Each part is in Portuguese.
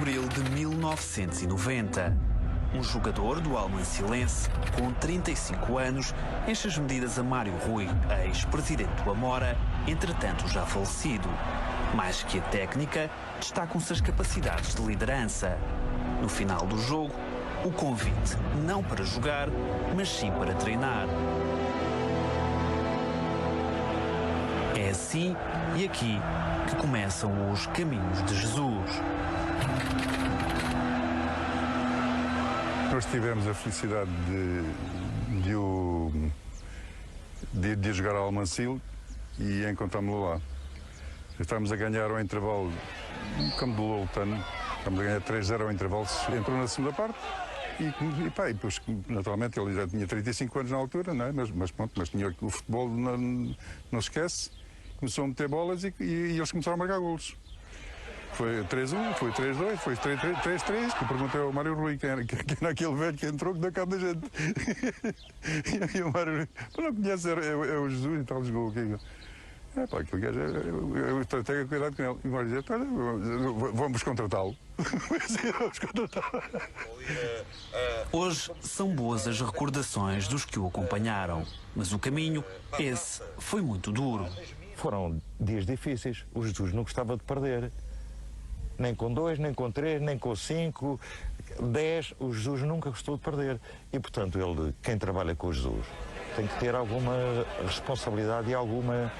abril de 1990. Um jogador do Almansilense, com 35 anos, enche as medidas a Mário Rui, ex-presidente do Amora, entretanto já falecido. Mais que a técnica, destacam-se as capacidades de liderança. No final do jogo, o convite não para jogar, mas sim para treinar. É assim e aqui que começam os caminhos de Jesus. Nós tivemos a felicidade de jogar ao Almancil e encontramos-lo lá. Estávamos a ganhar ao intervalo, no campo do Loutano, estávamos a ganhar 3-0 ao intervalo, entrou na segunda parte e depois, naturalmente, ele já tinha 35 anos na altura, não é? mas tinha o futebol, não se esquece, começou a meter bolas e eles começaram a marcar golos. Foi 3-1, foi 3-2, foi 3-3, que eu perguntei ao Mário Rui, que era aquele velho que entrou que dá cabo da gente. E o Mário Rui, não conhece, é o Jesus e tal, jogou o quê? Aquele gajo, eu tenho cuidado com ele. E o Mário dizia, vamos contratá-lo. Vamos contratá-lo. Hoje são boas as recordações dos que o acompanharam, mas o caminho, esse, foi muito duro. Foram dias difíceis, o Jesus não gostava de perder. Nem com 2, nem com 3, nem com 5, 10, o Jesus nunca gostou de perder. E, portanto, quem trabalha com o Jesus tem que ter alguma responsabilidade e alguma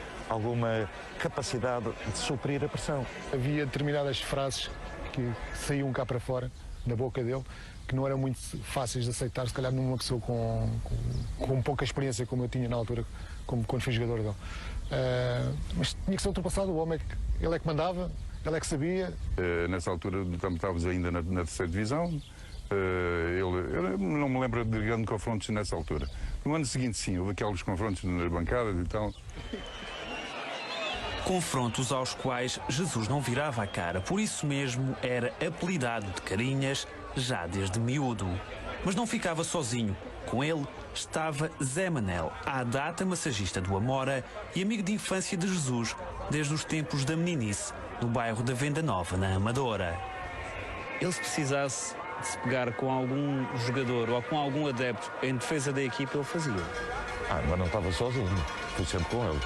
capacidade de suprir a pressão. Havia determinadas frases que saíam cá para fora, da boca dele, que não eram muito fáceis de aceitar, se calhar numa pessoa com pouca experiência, como eu tinha na altura, quando fui jogador dele. Mas tinha que ser ultrapassado, o homem, ele é que mandava, ele é que sabia. Nessa altura estávamos ainda na terceira divisão. Eu não me lembro de grandes confrontos nessa altura. No ano seguinte, sim, houve aqueles confrontos nas bancadas e tal. Confrontos aos quais Jesus não virava a cara, por isso mesmo era apelidado de Carinhas já desde miúdo. Mas não ficava sozinho. Com ele estava Zé Manel, à data massagista do Amora e amigo de infância de Jesus, desde os tempos da meninice, no bairro da Venda Nova, na Amadora. Ele, se precisasse de se pegar com algum jogador ou com algum adepto em defesa da equipa, ele fazia. Mas não estava sozinho, fui sempre com ele.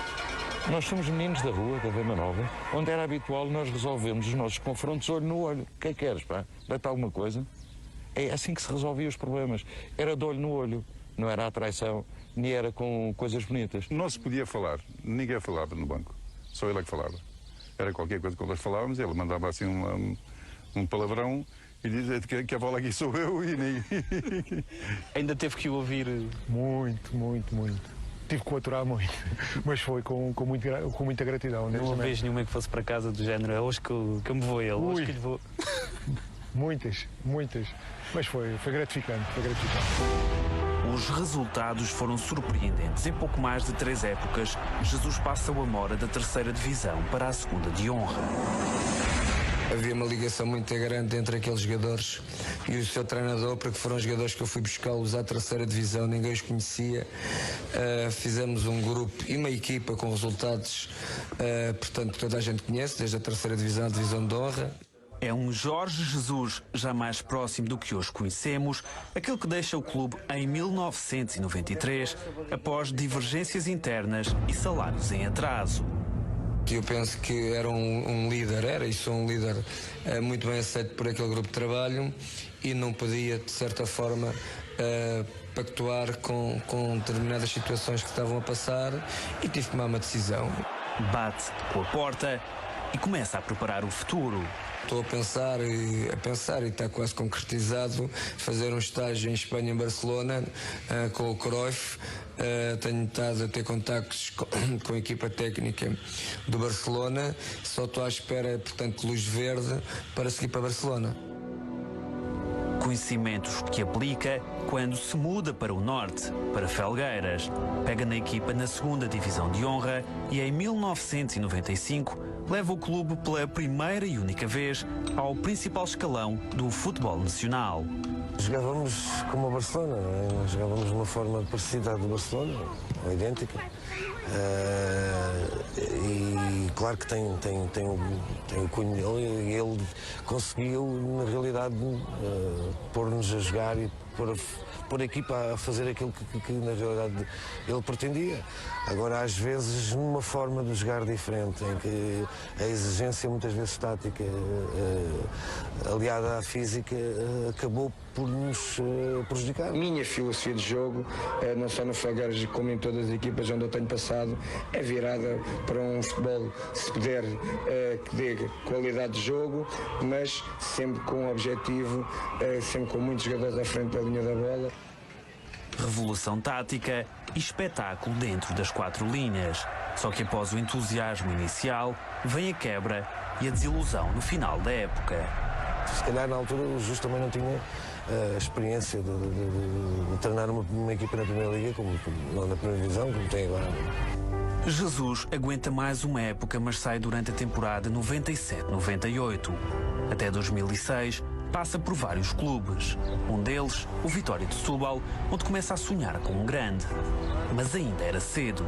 Nós somos meninos da rua, da Venda Nova, onde era habitual nós resolvermos os nossos confrontos olho no olho. O que é que queres, pá? Dá-te alguma coisa? É assim que se resolvia os problemas. Era de olho no olho, não era a traição, nem era com coisas bonitas. Não se podia falar, ninguém falava no banco, só ele é que falava. Era qualquer coisa que nós falávamos, ele mandava assim um palavrão e dizia que a bola aqui sou eu e nem... Ainda teve que o ouvir? Muito. Tive que o aturar muito, mas foi com muita gratidão. Não houve vez nenhuma que fosse para casa do género, é hoje que eu me vou a ele, hoje que lhe vou... Muitas, mas foi gratificante, Os resultados foram surpreendentes. Em pouco mais de 3 épocas, Jesus passa o Amora da terceira divisão para a segunda de honra. Havia uma ligação muito grande entre aqueles jogadores e o seu treinador, porque foram jogadores que eu fui buscá-los à terceira divisão, ninguém os conhecia. Fizemos um grupo e uma equipa com resultados, portanto, toda a gente conhece, desde a terceira divisão à divisão de honra. É um Jorge Jesus já mais próximo do que hoje conhecemos, aquele que deixa o clube em 1993, após divergências internas e salários em atraso. Eu penso que era um líder, e sou um líder muito bem aceito por aquele grupo de trabalho e não podia, de certa forma, pactuar com determinadas situações que estavam a passar e tive que tomar uma decisão. Bate com a porta e começa a preparar o futuro. Estou a pensar e está quase concretizado fazer um estágio em Espanha, em Barcelona, com o Cruyff. Tenho estado a ter contactos com a equipa técnica do Barcelona. Só estou à espera, portanto, luz verde para seguir para Barcelona. Conhecimentos que aplica quando se muda para o norte, para Felgueiras. Pega na equipa na segunda divisão de honra e em 1995 leva o clube pela primeira e única vez ao principal escalão do futebol nacional. Jogávamos como o Barcelona, não é? Jogávamos de uma forma parecida à do Barcelona, ou idêntica. E claro que tem o cunho dele, e ele conseguiu, na realidade, pôr-nos a jogar e pôr a equipa a fazer aquilo que na realidade ele pretendia. Agora, às vezes, numa forma de jogar diferente, em que a exigência muitas vezes tática, aliada à física, acabou por nos prejudicar. A minha filosofia de jogo, não só no Felgueiras como em todas as equipas onde eu tenho passado, é virada para um futebol, se puder, que dê qualidade de jogo, mas sempre com um objetivo, sempre com muitos jogadores à frente da linha da bola. Revolução tática e espetáculo dentro das 4 linhas. Só que após o entusiasmo inicial, vem a quebra e a desilusão no final da época. Se calhar na altura o Jesus também não tinha a experiência de treinar uma equipa na Primeira Liga, como não na Primeira Divisão, como tem agora. Jesus aguenta mais uma época, mas sai durante a temporada 97-98. Até 2006, passa por vários clubes. Um deles, o Vitória de Setúbal, onde começa a sonhar com um grande. Mas ainda era cedo.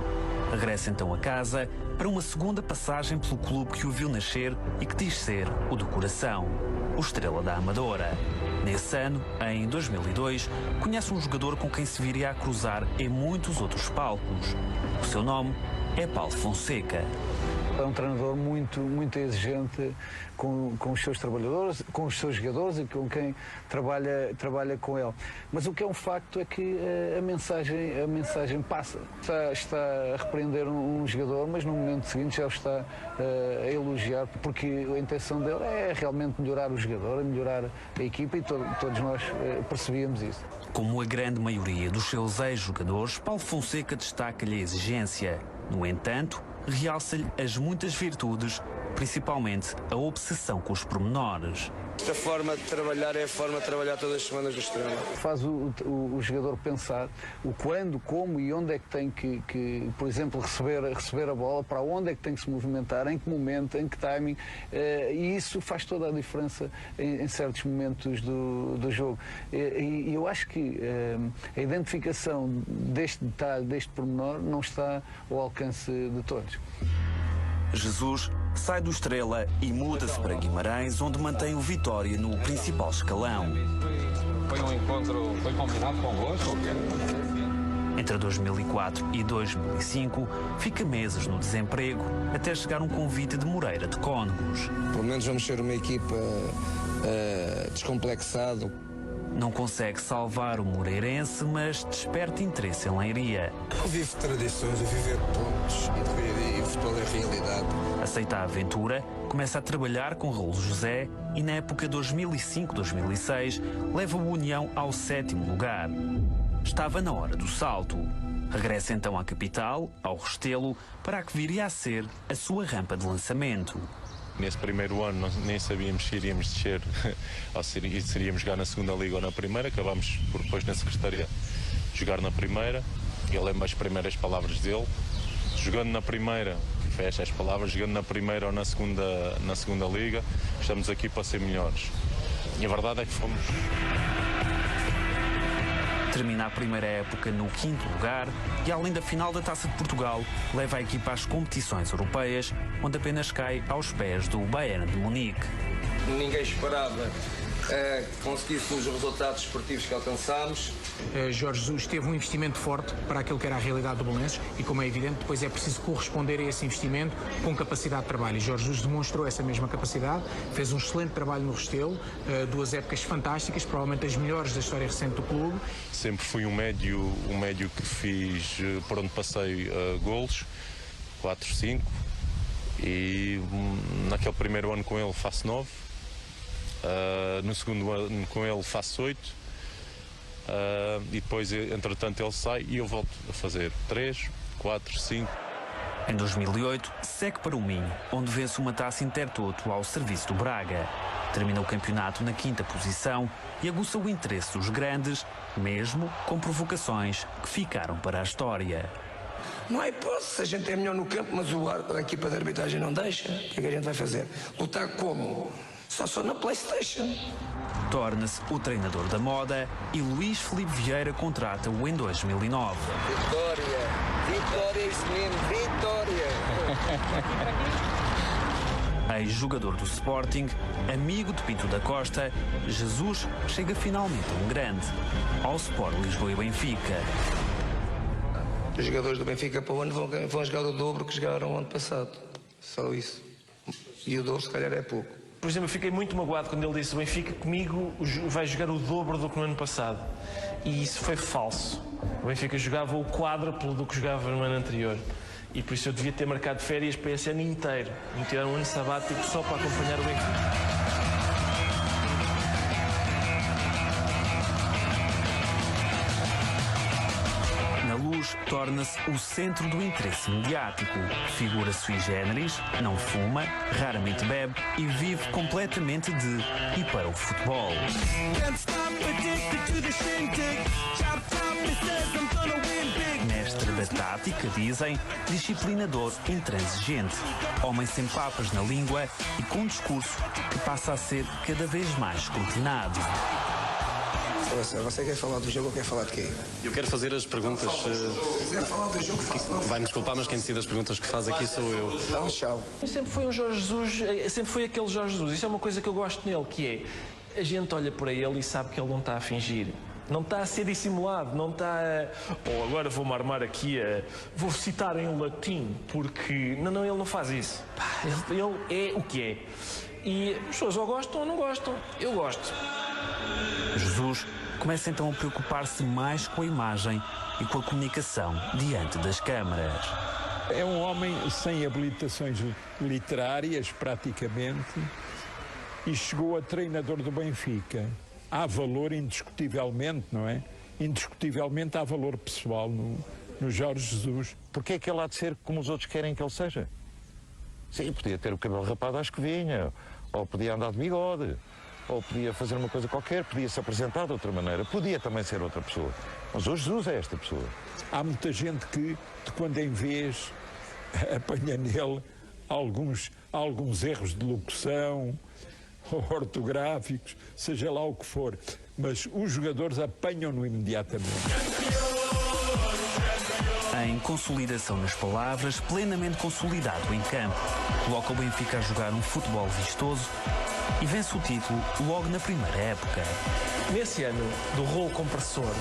Regressa então a casa para uma segunda passagem pelo clube que o viu nascer e que diz ser o do coração, o Estrela da Amadora. Nesse ano, em 2002, conhece um jogador com quem se viria a cruzar em muitos outros palcos. O seu nome é Paulo Fonseca. É um treinador muito exigente com os seus trabalhadores, com os seus jogadores e com quem trabalha com ele. Mas o que é um facto é que a mensagem passa. Está a repreender um jogador, mas no momento seguinte já o está a elogiar, porque a intenção dele é realmente melhorar o jogador, melhorar a equipa, e todos nós percebíamos isso. Como a grande maioria dos seus ex-jogadores, Paulo Fonseca destaca-lhe a exigência. No entanto, realça-lhe as muitas virtudes, principalmente a obsessão com os pormenores. Esta forma de trabalhar é a forma de trabalhar todas as semanas do Estrela. Faz o jogador pensar o quando, como e onde é que tem que por exemplo, receber a bola, para onde é que tem que se movimentar, em que momento, em que timing, e isso faz toda a diferença em certos momentos do jogo. E eu acho que a identificação deste detalhe, deste pormenor, não está ao alcance de todos. Jesus sai do Estrela e muda-se para Guimarães, onde mantém o Vitória no principal escalão. Foi um encontro, foi combinado convosco? Entre 2004 e 2005, fica meses no desemprego, até chegar um convite de Moreira de Cónegos. Pelo menos vamos ser uma equipa descomplexada. Não consegue salvar o moreirense, mas desperta interesse em Leiria. Eu vivo tradições, eu vivo pontos e futebol é realidade. Aceita a aventura, começa a trabalhar com Raul José e na época 2005-2006 leva o União ao 7º lugar. Estava na hora do salto. Regressa então à capital, ao Restelo, para a que viria a ser a sua rampa de lançamento. Nesse primeiro ano nem sabíamos se iríamos descer ou se iríamos jogar na segunda liga ou na primeira. Acabámos por depois na secretaria jogar na primeira. Eu lembro as primeiras palavras dele. Jogando na primeira, fecha as palavras, jogando na primeira ou na segunda liga, estamos aqui para ser melhores. E a verdade é que fomos. Termina a primeira época no 5º lugar e, além da final da Taça de Portugal, leva a equipa às competições europeias, onde apenas cai aos pés do Bayern de Munique. Ninguém esperava que conseguíssemos os resultados esportivos que alcançámos. Jorge Jesus teve um investimento forte para aquilo que era a realidade do Belenenses e, como é evidente, depois é preciso corresponder a esse investimento com capacidade de trabalho. E Jorge Jesus demonstrou essa mesma capacidade, fez um excelente trabalho no Restelo, 2 épocas fantásticas, provavelmente as melhores da história recente do clube. Sempre fui um médio que fiz, por onde passei, golos, 4, 5, e naquele primeiro ano com ele faço 9. No segundo ano com ele faço 8 e depois entretanto ele sai e eu volto a fazer 3, 4, 5. Em 2008 segue para o Minho, onde vence uma taça Intertoto ao serviço do Braga. Termina o campeonato na 5ª posição e aguça o interesse dos grandes, mesmo com provocações que ficaram para a história. Não há hipótese, a gente é melhor no campo, mas a equipa de arbitragem não deixa. O que é que a gente vai fazer? Lutar como? Só na PlayStation. Torna-se o treinador da moda e Luís Filipe Vieira contrata-o em 2009. Vitória, isso mesmo, vitória. Ex-jogador do Sporting, amigo de Pinto da Costa, Jesus chega finalmente a um grande, ao Sport Lisboa e Benfica. Os jogadores do Benfica para o ano vão jogar o dobro que jogaram o ano passado. Só isso. E o dobro se calhar é pouco. Por exemplo, eu fiquei muito magoado quando ele disse o Benfica comigo vai jogar o dobro do que no ano passado. E isso foi falso. O Benfica jogava o quádruplo do que jogava no ano anterior. E por isso eu devia ter marcado férias para esse ano inteiro. Me tirar um ano sabático só para acompanhar o Benfica. Torna-se o centro do interesse mediático. Figura sui generis, não fuma, raramente bebe e vive completamente de e para o futebol. Mestre da tática, dizem, disciplinador intransigente, homem sem papas na língua e com um discurso que passa a ser cada vez mais escrutinado. Você quer falar do jogo ou quer falar de quê? Eu quero fazer as perguntas. Se quiser falar do jogo, vai-me desculpar, mas quem decide as perguntas que faz aqui sou eu. Dá um tchau. Sempre foi um Jorge Jesus, sempre foi aquele Jorge Jesus. Isso é uma coisa que eu gosto nele, que é, a gente olha para ele e sabe que ele não está a fingir. Não está a ser dissimulado, não está a... agora vou-me armar aqui vou citar em latim, porque... Não, ele não faz isso. Ele é o que é. E as pessoas ou gostam ou não gostam. Eu gosto. Jesus começa então a preocupar-se mais com a imagem e com a comunicação diante das câmaras. É um homem sem habilitações literárias, praticamente, e chegou a treinador do Benfica. Há valor indiscutivelmente, não é? Indiscutivelmente há valor pessoal no Jorge Jesus. Porque é que ele há de ser como os outros querem que ele seja? Sim, podia ter o cabelo rapado à escovinha, ou podia andar de bigode, ou podia fazer uma coisa qualquer, podia se apresentar de outra maneira, podia também ser outra pessoa. Mas o Jesus é esta pessoa. Há muita gente que, de quando em vez, apanha nele alguns erros de locução, ortográficos, seja lá o que for. Mas os jogadores apanham-no imediatamente. Em consolidação nas palavras, plenamente consolidado em campo. Coloca o Benfica a jogar um futebol vistoso e vence o título logo na primeira época. Nesse ano do rolo compressor,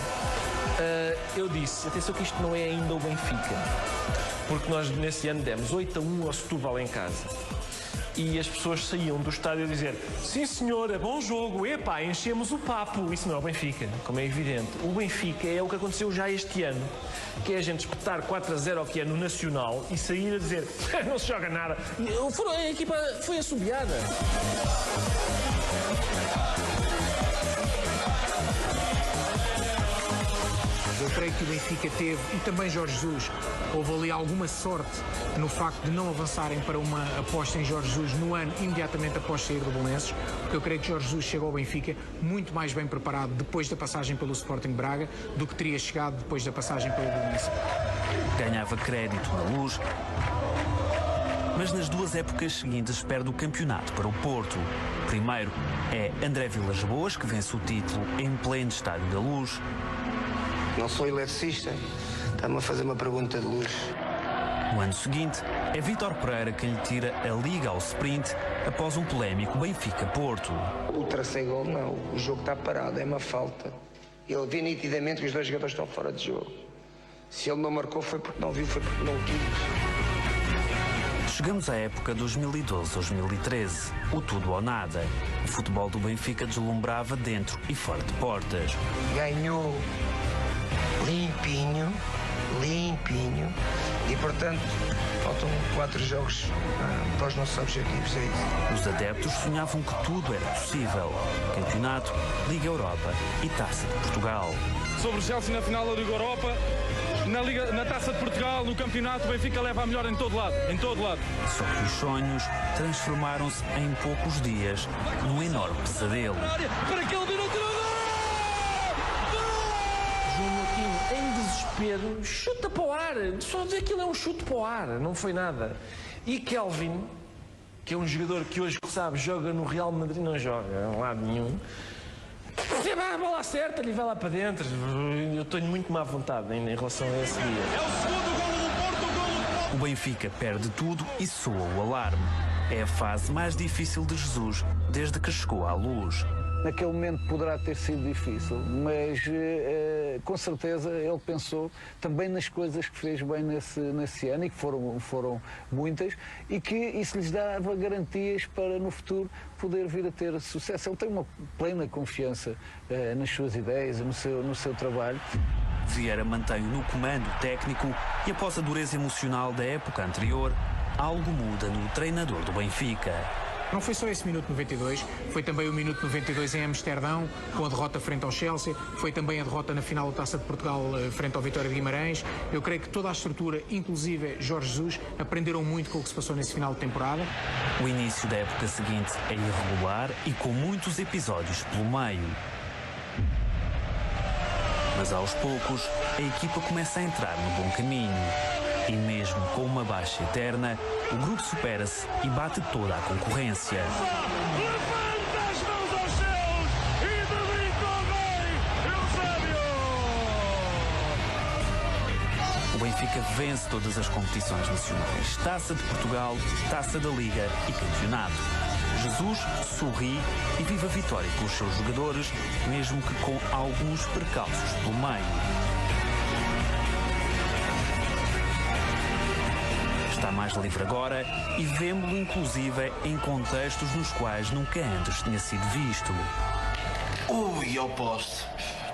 eu disse, atenção que isto não é ainda o Benfica, porque nós nesse ano demos 8-1 ao Setúbal em casa. E as pessoas saíam do estádio a dizer: sim senhor, é bom jogo, epá, enchemos o papo. Isso não é o Benfica, como é evidente. O Benfica é o que aconteceu já este ano, que é a gente espetar 4-0 ao que é no Nacional e sair a dizer: não se joga nada. A equipa foi assobiada. Eu creio que o Benfica teve, e também Jorge Jesus, houve ali alguma sorte no facto de não avançarem para uma aposta em Jorge Jesus no ano imediatamente após sair do Belenenses, porque eu creio que Jorge Jesus chegou ao Benfica muito mais bem preparado depois da passagem pelo Sporting Braga do que teria chegado depois da passagem pelo Belenenses. Ganhava crédito na Luz, mas nas duas épocas seguintes perde o campeonato para o Porto. Primeiro é André Vilas-Boas, que vence o título em pleno Estádio da Luz. Não sou eletricista, está-me a fazer uma pergunta de luz. No ano seguinte, é Vítor Pereira quem lhe tira a Liga ao sprint após um polémico Benfica-Porto. O terceiro gol não, o jogo está parado, é uma falta. Ele vê nitidamente que os dois jogadores estão fora de jogo. Se ele não marcou foi porque não viu, foi porque não quis. Chegamos à época 2012-2013, o tudo ou nada. O futebol do Benfica deslumbrava dentro e fora de portas. Ganhou limpinho, e portanto faltam 4 jogos para os nossos objetivos, é isso. Os adeptos sonhavam que tudo era possível. Campeonato, Liga Europa e Taça de Portugal. Sobre o Chelsea na final da Liga Europa, na Taça de Portugal, no campeonato, o Benfica leva a melhor em todo lado. Só que os sonhos transformaram-se em poucos dias num enorme pesadelo. Para aquele minuto, em desespero, chuta para o ar. Só dizer que aquilo é um chute para o ar, não foi nada. E Kelvin, que é um jogador que hoje, sabe, joga no Real Madrid, não joga em lado nenhum. A bola acerta-lhe e vai lá para dentro. Eu tenho muito má vontade em relação a esse dia. é o segundo golo do Porto, O Benfica perde tudo e soa o alarme. É a fase mais difícil de Jesus desde que chegou à Luz. Naquele momento poderá ter sido difícil, mas com certeza ele pensou também nas coisas que fez bem nesse ano, e que foram muitas, e que isso lhes dava garantias para no futuro poder vir a ter sucesso. Ele tem uma plena confiança nas suas ideias, no seu trabalho. Vieira mantém-o no comando técnico e, após a dureza emocional da época anterior, algo muda no treinador do Benfica. Não foi só esse minuto 92, foi também o minuto 92 em Amsterdão, com a derrota frente ao Chelsea, foi também a derrota na final da Taça de Portugal frente ao Vitória de Guimarães. Eu creio que toda a estrutura, inclusive Jorge Jesus, aprenderam muito com o que se passou nesse final de temporada. O início da época seguinte é irregular e com muitos episódios pelo meio. Mas aos poucos, a equipa começa a entrar no bom caminho. E mesmo com uma baixa eterna, o grupo supera-se e bate toda a concorrência. Levanta as mãos aos céus e dedica ao rei Eusébio! O Benfica vence todas as competições nacionais. Taça de Portugal, Taça da Liga e Campeonato. Jesus sorri e vive a vitória com os seus jogadores, mesmo que com alguns percalços pelo meio. Está mais livre agora e vemo-lo inclusive em contextos nos quais nunca antes tinha sido visto. Ui, ao poste.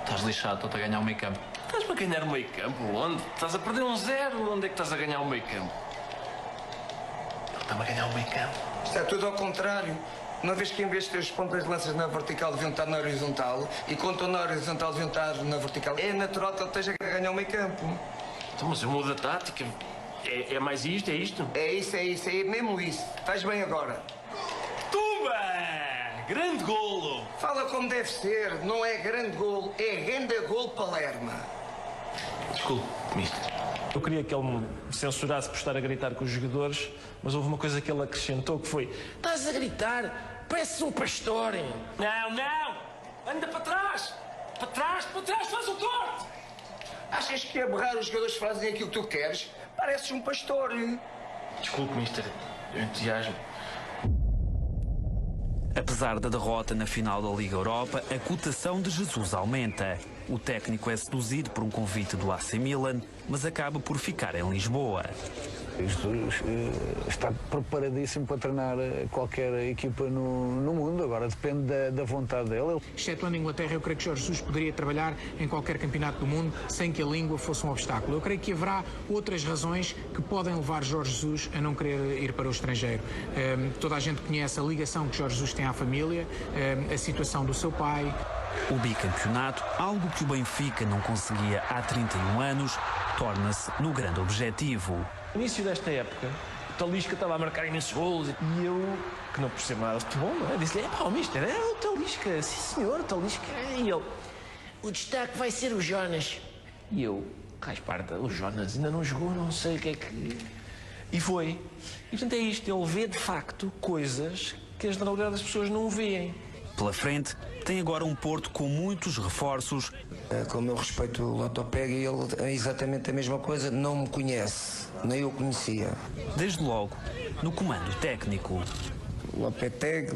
Estás lixado, estou-te a ganhar o meio campo. Estás para ganhar o meio campo? Onde? Estás a perder 1-0. Onde é que estás a ganhar o meio campo? Ele está-me a ganhar o meio campo. Isto é tudo ao contrário. Uma vez que em vez de ter os pontas de lanças na vertical deviam estar na horizontal, e quando estão na horizontal deviam estar na vertical, é natural que ele esteja a ganhar o meio campo. Então, mas eu mudo a tática. É mais isto? É isto? É mesmo isso. Estás bem agora. Tumba! Grande golo! Fala como deve ser, não é grande golo, é grande golo Palerma. Desculpe, mister. Eu queria que ele me censurasse por estar a gritar com os jogadores, mas houve uma coisa que ele acrescentou, que foi: estás a gritar? Pareces um pastor. Não! Anda para trás! Para trás, faz o corte! Achas que é berrar os jogadores fazem aquilo que tu queres? Pareces um pastor. Desculpe, mister. Eu entusiasmo. Apesar da derrota na final da Liga Europa, a cotação de Jesus aumenta. O técnico é seduzido por um convite do AC Milan, mas acaba por ficar em Lisboa. Jesus está preparadíssimo para treinar qualquer equipa no mundo, agora depende da vontade dele. Excetuando a Inglaterra, eu creio que Jorge Jesus poderia trabalhar em qualquer campeonato do mundo sem que a língua fosse um obstáculo. Eu creio que haverá outras razões que podem levar Jorge Jesus a não querer ir para o estrangeiro. Toda a gente conhece a ligação que Jorge Jesus tem à família, a situação do seu pai. O bicampeonato, algo que o Benfica não conseguia há 31 anos, torna-se no grande objetivo. No início desta época, o Talisca estava a marcar imensos golos e eu, que não percebo nada de futebol, não é? Disse-lhe: o mister, é o Talisca, sim senhor, o Talisca. E ele: o destaque vai ser o Jonas. E eu: Esparta, o Jonas ainda não jogou, não sei o que é que... E foi. E portanto é isto, ele vê de facto coisas que a generalidade das pessoas não veem. Pela frente, tem agora um Porto com muitos reforços. Com o meu respeito, o Lotopega, ele é exatamente a mesma coisa, não me conhece, nem eu conhecia. Desde logo, no comando técnico. Lopeteg,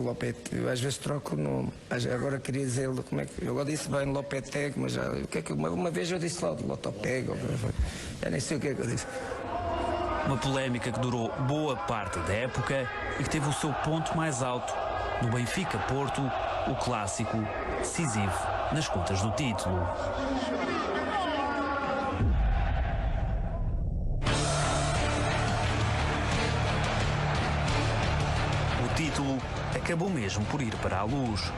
eu às vezes troco o nome. Agora queria dizer, como é que... Eu agora disse bem Lopeteg, mas já, o que é que uma vez eu disse logo Lotopega, eu nem sei o que é que eu disse. Uma polémica que durou boa parte da época e que teve o seu ponto mais alto no Benfica-Porto, o clássico decisivo nas contas do título. O título acabou mesmo por ir para a Luz.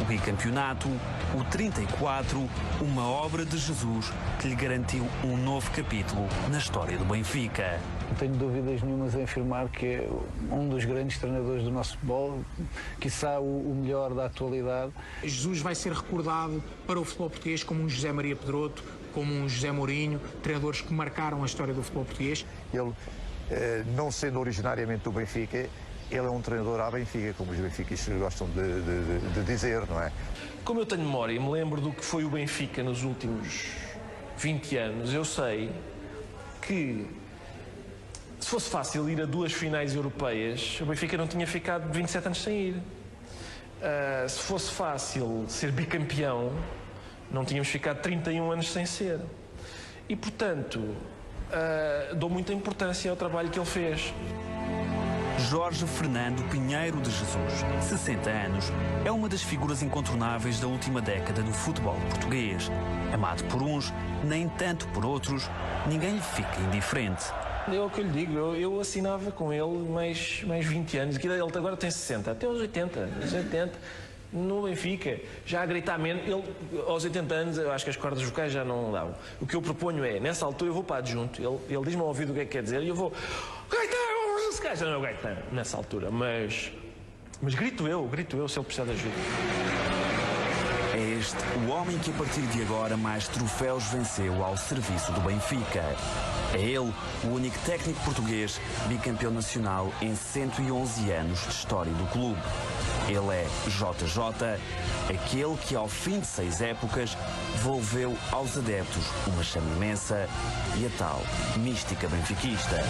O bicampeonato, o 34, uma obra de Jesus que lhe garantiu um novo capítulo na história do Benfica. Não tenho dúvidas nenhumas em afirmar que é um dos grandes treinadores do nosso futebol, quiçá o melhor da atualidade. Jesus vai ser recordado para o futebol português como um José Maria Pedroto, como um José Mourinho, treinadores que marcaram a história do futebol português. Ele, não sendo originariamente do Benfica, ele é um treinador à Benfica, como os benfiquistas gostam de dizer, não é? Como eu tenho memória e me lembro do que foi o Benfica nos últimos 20 anos, eu sei que Se fosse fácil ir a 2 finais europeias, o Benfica não tinha ficado 27 anos sem ir. Se fosse fácil ser bicampeão, não tínhamos ficado 31 anos sem ser. E, portanto, dou muita importância ao trabalho que ele fez. Jorge Fernando Pinheiro de Jesus, 60 anos, é uma das figuras incontornáveis da última década do futebol português. Amado por uns, nem tanto por outros, ninguém lhe fica indiferente. É o que eu lhe digo, eu assinava com ele mais 20 anos, ele agora tem 60, até aos 80, no Benfica, já a gritar menos, ele aos 80 anos, eu acho que as cordas vocais já não dão. O que eu proponho é, nessa altura eu vou para adjunto, ele diz-me ao ouvido o que é que quer dizer, e eu vou, Gaetano, se calhar já não é o Gaetano, nessa altura, mas grito eu se ele precisar de ajuda. É este o homem que a partir de agora mais troféus venceu ao serviço do Benfica. É ele o único técnico português bicampeão nacional em 111 anos de história do clube. Ele é JJ, aquele que ao fim de 6 épocas devolveu aos adeptos uma chama imensa e a tal mística benfiquista.